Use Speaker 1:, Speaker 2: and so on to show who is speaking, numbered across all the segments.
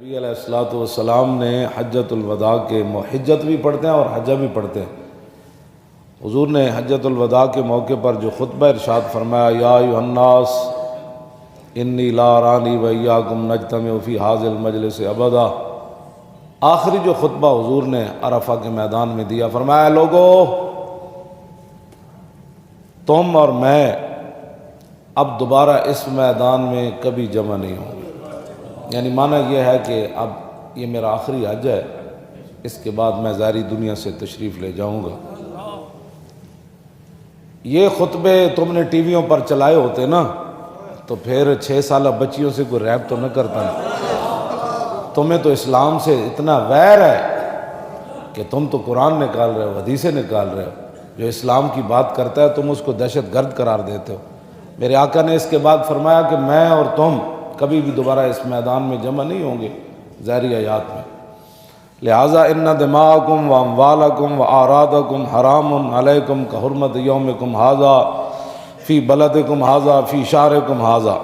Speaker 1: نبی علیہ الصلوۃ والسلام نے حجۃ الوداع کے حجت بھی پڑھتے ہیں اور حجہ بھی پڑھتے ہیں۔ حضور نے حجۃ الوداع کے موقع پر جو خطبہ ارشاد فرمایا، یا ایھا الناس انی لا ارانی وایاکم نجتمع فی ھذا المجلس ابدا، آخری جو خطبہ حضور نے عرفہ کے میدان میں دیا، فرمایا لوگو تم اور میں اب دوبارہ اس میدان میں کبھی جمع نہیں ہوں گے۔ یعنی معنی یہ ہے کہ اب یہ میرا آخری حج ہے، اس کے بعد میں ظاہری دنیا سے تشریف لے جاؤں گا۔ یہ خطبے تم نے ٹی ویوں پر چلائے ہوتے نا تو پھر 6 سالہ بچیوں سے کوئی ریپ تو نہ کرتا نا۔ تمہیں تو اسلام سے اتنا ویر ہے کہ تم تو قرآن نکال رہے ہو، حدیثیں نکال رہے ہو، جو اسلام کی بات کرتا ہے تم اس کو دہشت گرد قرار دیتے ہو۔ میرے آقا نے اس کے بعد فرمایا کہ میں اور تم کبھی بھی دوبارہ اس میدان میں جمع نہیں ہوں گے ظاہری حیات میں، لہٰذا ان دماءکم و اموالکم و اعراضکم حرام علیکم کحرمت یومکم ھذا فی بلدکم ھذا فی شہرکم ھذا۔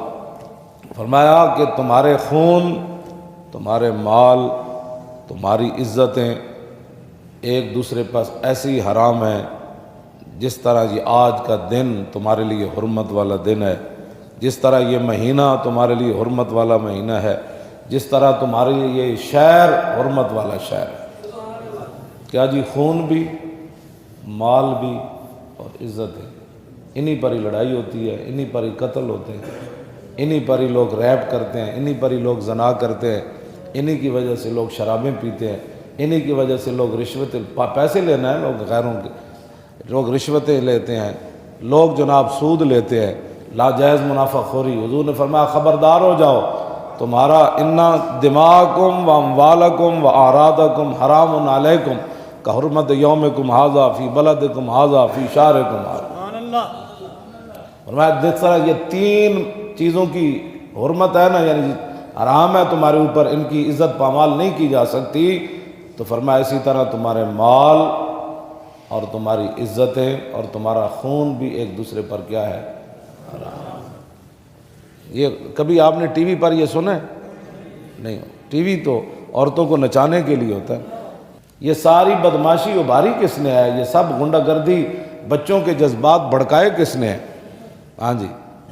Speaker 1: فرمایا کہ تمہارے خون، تمہارے مال، تمہاری عزتیں ایک دوسرے پر ایسی حرام ہیں جس طرح یہ آج کا دن تمہارے لیے حرمت والا دن ہے، جس طرح یہ مہینہ تمہارے لیے حرمت والا مہینہ ہے، جس طرح تمہارے لیے یہ شہر حرمت والا شہر ہے۔ کیا جی، خون بھی، مال بھی اور عزت ہے، انہی پر ہی لڑائی ہوتی ہے، انہی پر ہی قتل ہوتے ہیں، انہی پر ہی لوگ ریپ کرتے ہیں، انہی پر ہی لوگ زنا کرتے ہیں، انہی کی وجہ سے لوگ شرابیں پیتے ہیں، انہی کی وجہ سے لوگ رشوتیں، پیسے لینا ہے لوگ غیروں کے، لوگ رشوتیں لیتے ہیں، لوگ جناب سود لیتے ہیں، لاجائز منافع خوری۔ حضور نے فرمایا خبردار ہو جاؤ، تمہارا ان دماءکم و اموالکم و اعراضکم حرام علیکم کحرمت یومکم ھذا فی بلدکم ھذا فی شہرکم ھذا۔ فرمایا جس طرح یہ 3 چیزوں کی حرمت ہے نا، یعنی حرام ہے تمہارے اوپر، ان کی عزت پامال نہیں کی جا سکتی، تو فرمایا اسی طرح تمہارے مال اور تمہاری عزتیں اور تمہارا خون بھی ایک دوسرے پر کیا ہے؟ حرام۔ یہ کبھی آپ نے ٹی وی پر یہ سنا ہے؟ نہیں، ٹی وی تو عورتوں کو نچانے کے لیے ہوتا ہے۔ یہ ساری بدماشی ابھاری کس نے ہے؟ یہ سب غنڈہ گردی، بچوں کے جذبات بھڑکائے کس نے ہے؟ ہاں جی،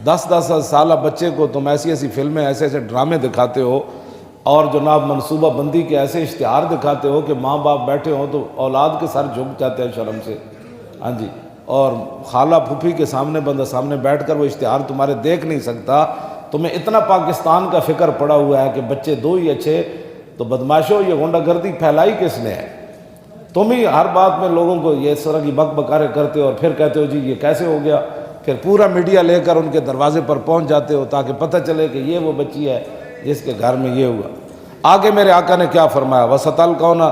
Speaker 1: 10 سالہ بچے کو تم ایسی ایسی فلمیں، ایسے ایسے ڈرامے دکھاتے ہو اور جناب منصوبہ بندی کے ایسے اشتہار دکھاتے ہو کہ ماں باپ بیٹھے ہوں تو اولاد کے سر جھک جاتے ہیں شرم سے۔ ہاں جی، اور خالہ پھوپھی کے سامنے بندہ سامنے بیٹھ کر وہ اشتہار تمہارے دیکھ نہیں سکتا۔ تمہیں اتنا پاکستان کا فکر پڑا ہوا ہے کہ بچے 2 ہی اچھے، تو بدماشوں یہ غنڈہ گردی پھیلائی کس نے ہے؟ تم ہی ہر بات میں لوگوں کو یہ اس طرح کی بک بکارے کرتے ہو اور پھر کہتے ہو جی یہ کیسے ہو گیا، پھر پورا میڈیا لے کر ان کے دروازے پر پہنچ جاتے ہو تاکہ پتہ چلے کہ یہ وہ بچی ہے جس کے گھر میں یہ ہوا۔ آگے میرے آقا نے کیا فرمایا؟ وَسَتَلْقَوْنَ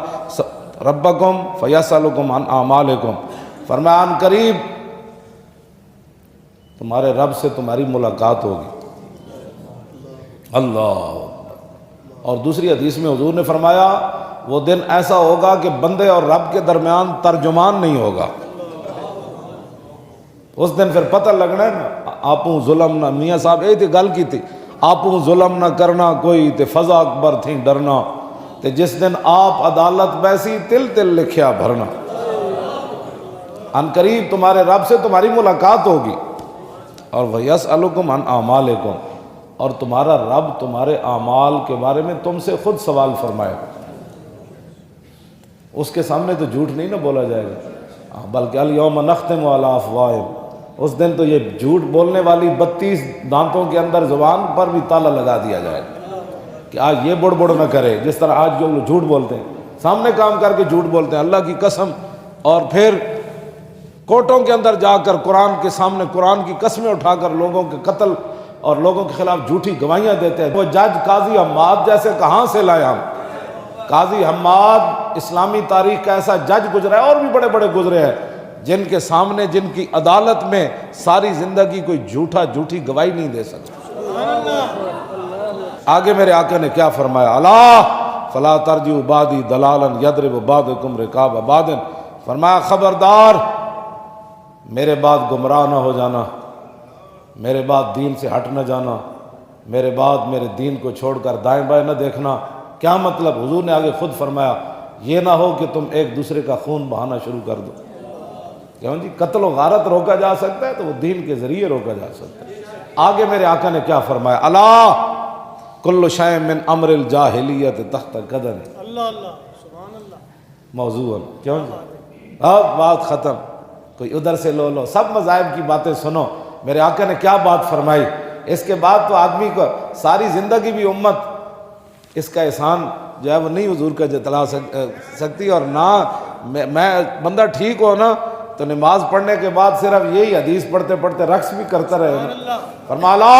Speaker 1: رَبَّكُمْ فَيَسْأَلُكُمْ عَنْ أَعْمَالِكُمْ۔ فرمایا ان قریب تمہارے رب سے تمہاری ملاقات ہوگی۔ اللہ۔ اور دوسری حدیث میں حضور نے فرمایا وہ دن ایسا ہوگا کہ بندے اور رب کے درمیان ترجمان نہیں ہوگا۔ اس دن پھر پتہ لگنا ہے نا، آپوں ظلم نہ، میاں صاحب یہ تھی گل کی تھی، آپوں ظلم نہ کرنا کوئی تے فضا اکبر تھیں ڈرنا، تے جس دن آپ عدالت بیسی تل تل لکھیا بھرنا۔ ان قریب تمہارے رب سے تمہاری ملاقات ہوگی۔ اور وَيَسْأَلُكُمْ عَنْ أَعْمَالِكُمْ، اور تمہارا رب تمہارے اعمال کے بارے میں تم سے خود سوال فرمائے گا۔ اس کے سامنے تو جھوٹ نہیں نہ بولا جائے گا، بلکہ الْيَوْمَ نَخْتِمُ عَلَىٰ أَفْوَاهِهِمْ، اس دن تو یہ جھوٹ بولنے والی 32 دانتوں کے اندر زبان پر بھی تالا لگا دیا جائے گا کہ آج یہ بڑ بڑ نہ کرے، جس طرح آج جو لوگ جھوٹ بولتے ہیں، سامنے کام کر کے جھوٹ بولتے ہیں اللہ کی قسم، اور پھر کورٹوں کے اندر جا کر قرآن کے سامنے قرآن کی قسمیں اٹھا کر لوگوں کے قتل اور لوگوں کے خلاف جھوٹی گواہیاں دیتے ہیں۔ وہ جج قاضی حماد جیسے کہاں سے لائے ہم؟ قاضی حماد اسلامی تاریخ کا ایسا جج گزرا ہے، اور بھی بڑے بڑے گزرے ہیں، جن کے سامنے، جن کی عدالت میں ساری زندگی کوئی جھوٹی گواہی نہیں دے سکتا۔ آگے میرے آقا نے کیا فرمایا؟ الا فلا ترجعوا بعدی ضلالا یضرب بعضکم رقاب بعض۔ فرمایا خبردار، میرے بعد گمراہ نہ ہو جانا، میرے بعد دین سے ہٹ نہ جانا، میرے بعد میرے دین کو چھوڑ کر دائیں بائیں نہ دیکھنا، کیا مطلب؟ حضور نے آگے خود فرمایا یہ نہ ہو کہ تم ایک دوسرے کا خون بہانا شروع کر دو۔ کیوں جی؟ قتل و غارت روکا جا سکتا ہے تو وہ دین کے ذریعے روکا جا سکتا ہے۔ آگے میرے آقا نے کیا فرمایا؟ الا کل شیء من امر الجاہلیت تحت قدم۔
Speaker 2: اللہ اللہ سبحان اللہ۔
Speaker 1: موضوع کیوں جی؟ اب بات ختم، کوئی ادھر سے لو سب مذاہب کی باتیں سنو۔ میرے آقا نے کیا بات فرمائی؟ اس کے بعد تو آدمی کو ساری زندگی بھی امت اس کا احسان جو ہے وہ نہیں حضور کا جتلا سکتی، اور نہ میں بندہ ٹھیک ہو نا تو نماز پڑھنے کے بعد صرف یہی حدیث پڑھتے پڑھتے رقص بھی کرتا رہے نا۔ فرمایا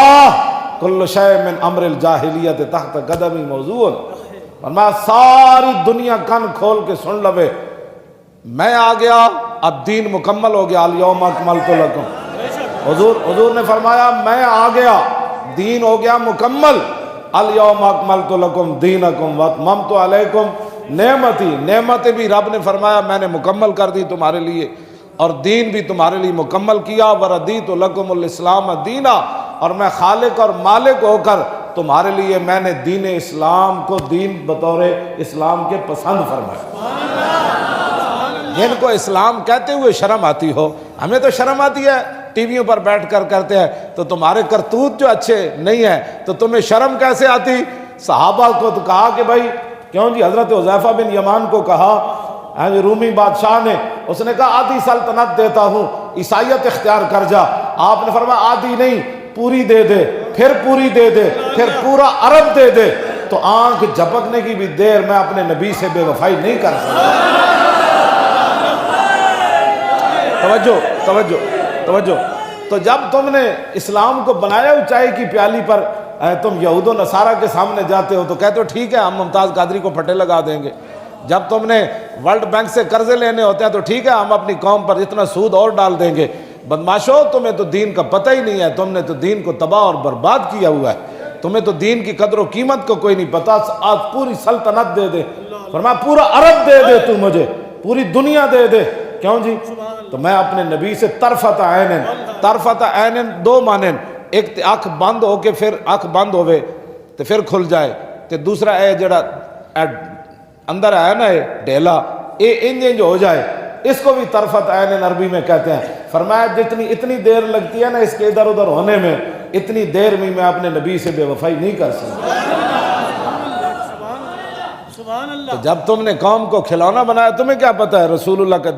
Speaker 1: کل شیء من امر الجاہلیت تحت قدمی موضوع۔ فرمایا ساری دنیا کن کھول کے سن لوے، میں آ گیا، اب دین مکمل ہو گیا، الیوم اکملت لکم۔ حضور نے فرمایا میں آ گیا، دین ہو گیا مکمل، الیوم اکملت لکم دینکم واتممت علیکم نعمتی۔ نعمتیں بھی رب نے فرمایا میں نے مکمل کر دی تمہارے لیے، اور دین بھی تمہارے لیے مکمل کیا۔ وردیت لکم الاسلام دینا، اور میں خالق اور مالک ہو کر تمہارے لیے میں نے دین اسلام کو دین بطور اسلام کے پسند فرمایا۔ جن کو اسلام کہتے ہوئے شرم آتی ہو، ہمیں تو شرم آتی ہے، ٹی ویوں پر بیٹھ کر کرتے ہیں، تو تمہارے کرتوت جو اچھے نہیں ہیں تو تمہیں شرم کیسے آتی؟ صحابہ کو تو کہا کہ بھائی کیوں جی، حضرت حذیفہ بن یمان کو کہا رومی بادشاہ نے، اس نے کہا آدھی سلطنت دیتا ہوں، عیسائیت اختیار کر جا۔ آپ نے فرمایا آدھی نہیں، پوری دے دے، پھر پوری دے دے، پھر پورا عرب دے دے۔ تو آنکھ جھپکنے کی بھی دیر میں اپنے نبی سے بے وفائی نہیں کر سکتا۔ توجہ۔ تو جب تم نے اسلام کو بنایا ہو چائے کی پیالی پر، تم یہود و نصارہ کے سامنے جاتے ہو تو کہتے ہو ٹھیک ہے ہم ممتاز قادری کو پھٹے لگا دیں گے۔ جب تم نے ورلڈ بینک سے قرضے لینے ہوتے ہیں تو ٹھیک ہے ہم اپنی قوم پر اتنا سود اور ڈال دیں گے۔ بدماشو، تمہیں تو دین کا پتہ ہی نہیں ہے، تم نے تو دین کو تباہ اور برباد کیا ہوا ہے، تمہیں تو دین کی قدر و قیمت کو کوئی نہیں پتا۔ آج پوری سلطنت دے دے، فرمایا پورا عرب دے دے، تو مجھے پوری دنیا دے دے، کیوں جی؟ تو میں اپنے نبی سے طرفت عین دو معنی، ایک آنکھ بند ہو کے پھر آنکھ بند ہوئے تو پھر کھل جائے، تو دوسرا اے جڑا اندر آیا نا ڈھیلا، اے انج ہو جائے، اس کو بھی طرفت عین عربی میں کہتے ہیں۔ فرمایا جتنی اتنی دیر لگتی ہے نا اس کے ادھر ادھر ہونے میں، اتنی دیر میں اپنے نبی سے بے وفائی نہیں کر سکتا۔ تو جب تم نے قوم کو کھلونا بنایا، تمہیں کیا پتا ہے رسول اللہ کا دین